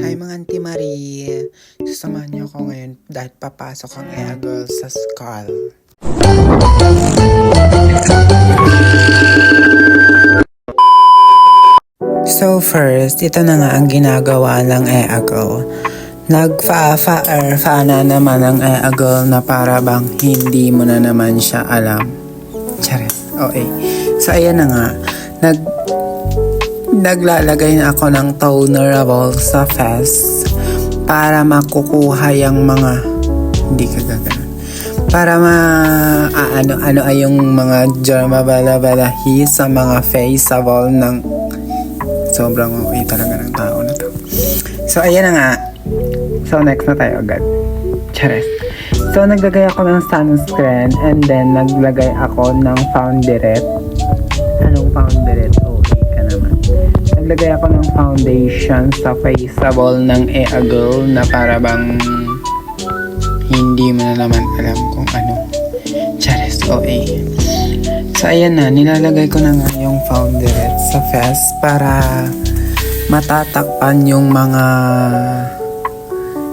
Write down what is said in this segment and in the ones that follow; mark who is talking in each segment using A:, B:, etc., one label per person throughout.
A: Hi mga Auntie Marie! Sasamahan niyo ako ngayon dahil papasok ang Eagle sa school. So first, ito na nga ang ginagawa ng Eagle. Nagfa-fa na naman ang Eagle na para bang hindi mo na naman siya alam. Charis. Okay. So ayan na nga. Naglalagay na ako ng tonerable sa face para makukuha yung mga hindi ka gaganon. Para ano ay yung mga germabala-balahi sa mga faceable ng sobrang okay talaga ng tao na to. So ayan na nga. So next na tayo agad. Charis. So naglagay ako ng sunscreen and then naglagay ako ng Foundirette. Anong Foundirette? Okay ka naman. Naglagay ako ng foundation sa faceable ng Eagle na para bang hindi mo na naman alam kung ano. Charis, okay. So ayan na, nilalagay ko na nga yung Foundirette sa face para matatakpan yung mga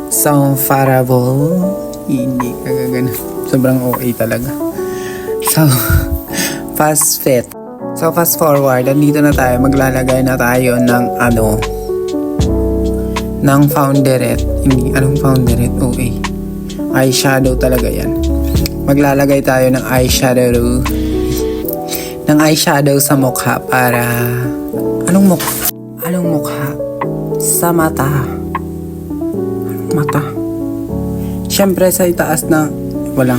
A: soundfarable. Hindi ka gagana. Sobrang okay talaga. So, fast fit. So, fast forward. Andito na tayo. Maglalagay na tayo ng ng Foundirette. Hindi, anong Foundirette? Okay. Eyeshadow talaga yan. Maglalagay tayo ng eyeshadow. Ng eyeshadow sa mukha para... Anong mukha? Anong mukha? Sa mata. Anong mata? Siyempre sa itaas na wala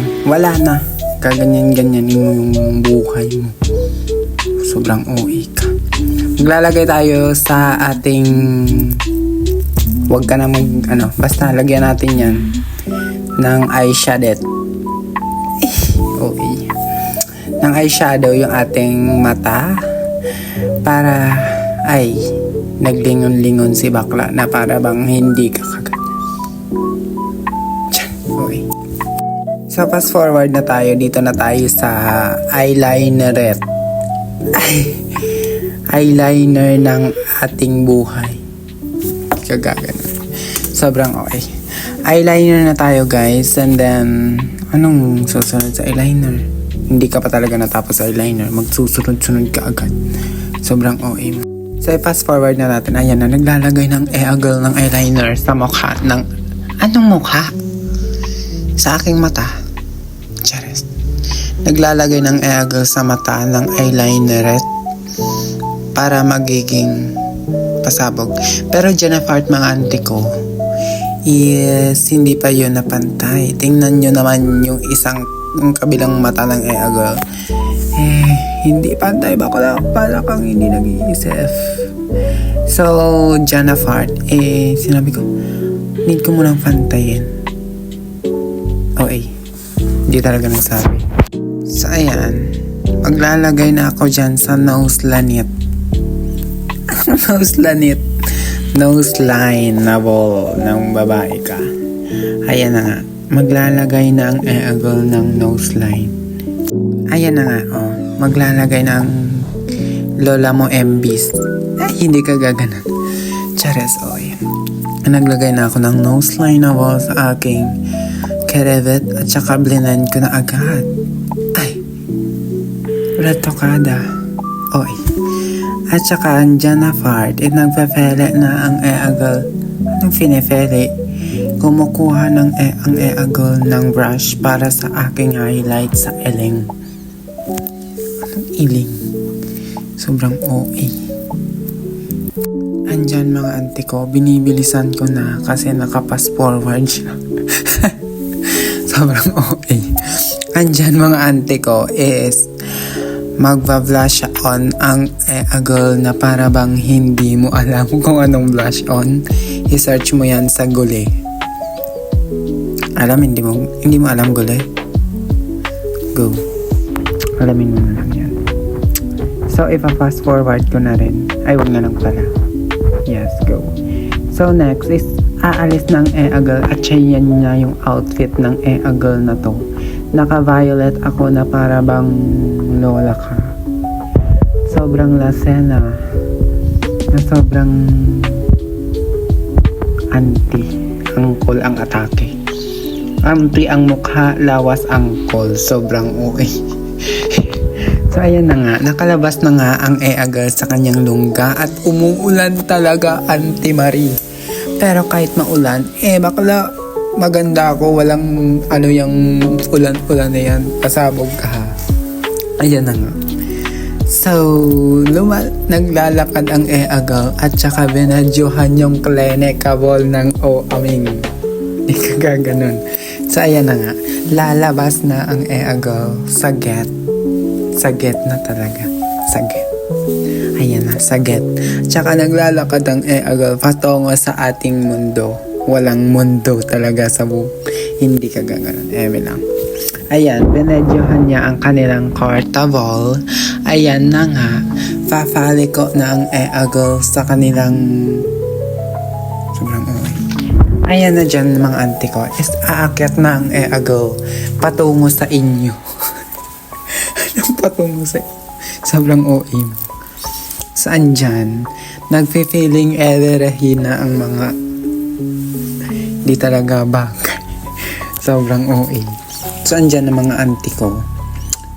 A: na. Kaganyan-ganyan yung buhay mo. Sobrang OA ka. Maglalagay tayo sa ating wag ka na basta lagyan natin yan ng eyeshadow. OA. Ng eyeshadow yung ating mata para ay naglingon-lingon si bakla na para bang hindi ka kagat. Okay. So, fast forward na tayo. Dito na tayo sa eyeliner. Eyeliner ng ating buhay. Kagagano. Sobrang okay. Eyeliner na tayo, guys. And then, anong susunod sa eyeliner? Hindi ka pa talaga natapos sa eyeliner. Magsusunod-sunod ka agad. Sobrang okay mo. So, fast forward na natin. Ayan na, naglalagay ng Eagle ng eyeliner sa mukha ng... Anong mukha? Sa aking mata. Charis. Naglalagay ng Eagle sa mata ng eyeliner para magiging pasabog. Pero dyan na part mga auntie ko is hindi pa yun napantay. Tingnan nyo naman yung yung kabilang mata ng Eagle. Hindi pantay. Baka pala kang hindi nag-iisip. So, dyan na part. Sinabi ko, need ko munang pantayin. Okay. Hindi talaga nagsabi. So, ayan. Maglalagay na ako dyan sa nose lanit. Nose lanit. Nose line na ball ng babae ka. Ayan na nga. Maglalagay na ang Eagle ng nose line. Ayan na nga. Oh. Maglalagay ng lola mo MBs. Ay, hindi ka gaganan. Chares, oy. Naglagay na ako ng nose line na ball sa aking kerevet at saka blinan ko na agad. Ay, retokada. Oy. At saka andyan na part, nagpefele na ang Eagle. Anong finefele? Kumukuha ang Eagle ng brush para sa aking highlight sa iling. Anong iling? Sobrang OA. Andyan mga auntie ko, binibilisan ko na kasi nakapass forward siya. Sobrang okay. Andyan mga auntie ko is magba-blush on ang Eagle na para bang hindi mo alam kung anong blush on. I-search mo yan sa Guli. Hindi mo alam Guli? Go. Alamin mo na lang yan. So, ipa-fast forward ko na rin. Ay, wag na lang pala. Yes, go. So, next is aalis ng Eagle at yan na yung outfit ng Eagle na to. Naka-violet ako na para bang lola ka. Sobrang lasena. Na sobrang Auntie, uncle ang atake. Auntie ang mukha, lawas uncle. Sobrang OA. So ayan na nga, nakalabas na nga ang Eagal sa kanyang lungga at umuulan talaga, Auntie Marie. Pero kahit maulan, bakla maganda ako, walang yung ulan-ulan na yan, pasabog ka ha. Ayan na nga. So, naglalakad ang Eagal at saka binadyohan yung clinicable ng Oaming. Hindi ka gaganon. So, ayan na nga. Lalabas na ang Eagal sa get. Sa get na talaga. Sa get. Ayan na, sa get. Tsaka naglalakad ang Eagal patungo sa ating mundo. Walang mundo talaga sa hindi ka gaganon. Lang. Ayan, binedyohan niya ang kanilang cartabol. Ayan na nga, papaliko na ang Eagal sa kanilang sobrang uwi. Ayan na dyan mga auntie ko, is aakyat na ang Eagal patungo sa inyo. Anong patungo sa inyo? Sobrang OA. Saan dyan? Nagpe-feeling na ang mga di talaga bagay. Sobrang OA. So, andyan ang mga auntie ko.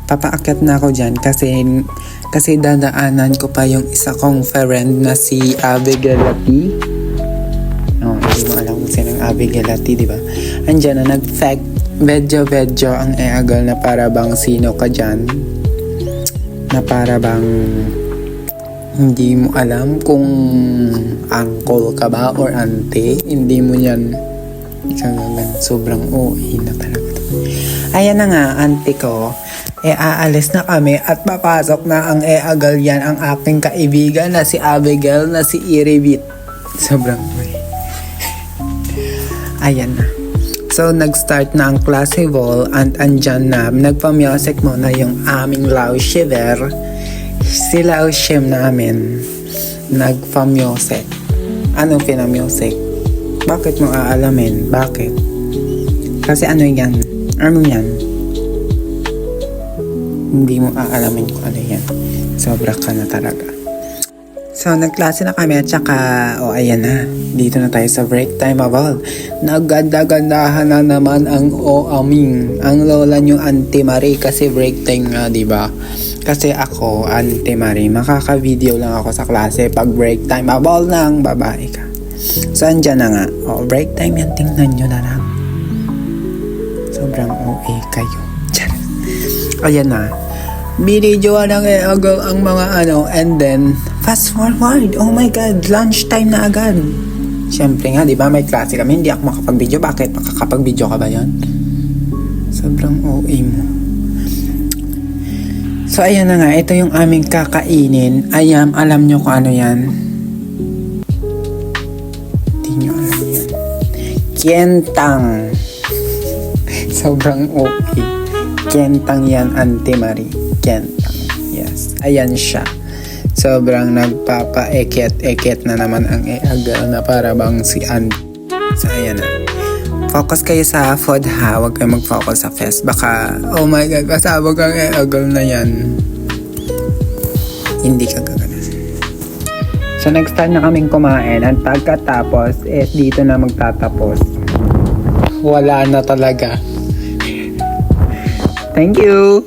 A: Papaakyat na ako dyan kasi dadaanan ko pa yung isa kong friend na si Abigail Lati. Hindi mo alam kung sinong Abigail Lati, di ba? Andyan na bedyo ang Eagal na para bang sino ka dyan. Na para bang hindi mo alam kung uncle ka ba or auntie. Hindi mo yan sobrang OA na talaga. Ayan na nga, auntie ko. Aalis na kami at papasok na ang Eagal yan, ang aking kaibigan na si Abigail na si Iribit. Sobrang ayan na. So, nag-start na ang classy ball and andyan na, nagpa-music muna yung aming Lao Shiver. Si Lao Shim namin, nagpa-music. Anong pina-music? Bakit mo aalamin? Bakit? Kasi ano yan? Ano yan? Hindi mo aalamin kung ano yan. Sobra ka na talaga. So, nagklase na kami at saka, ayan na. Dito na tayo sa break time about. Nagganda-gandahan na naman ang Oaming. Ang lola nyo, Auntie Marie, kasi break time nga, diba? Kasi ako, Auntie Marie, makaka-video lang ako sa klase pag break time. Babal ng babae ka. So, andyan na nga. Break time yan, tingnan nyo na lang. Sobrang OA kayo. Ayan na. Binidyoan ng Eagal ang mga and then, fast forward. Oh my God, lunch time na agad. Siyempre nga, di ba, may klase kami. Hindi ako makapag-video. Bakit? Makakapag-video ka ba yan? Sobrang OA mo. So, ayan na nga. Ito yung aming kakainin. Alam nyo kung ano yan. Hindi nyo alam yan. Kientang. Sobrang OA. Kientang yan, Auntie Marie. Kientang. Yes. Ayan siya. Sobrang nagpapa-eket na naman ang Eagal na para bang si Auntie. So, ayan na. Focus kayo sa food ha. Huwag kayo mag-focus sa face. Baka, oh my God, pasabog ang Eagal na yan. Hindi ka gaganas. So, nag-start na kaming kumain. At pagkatapos, dito na magtatapos. Wala na talaga. Thank you!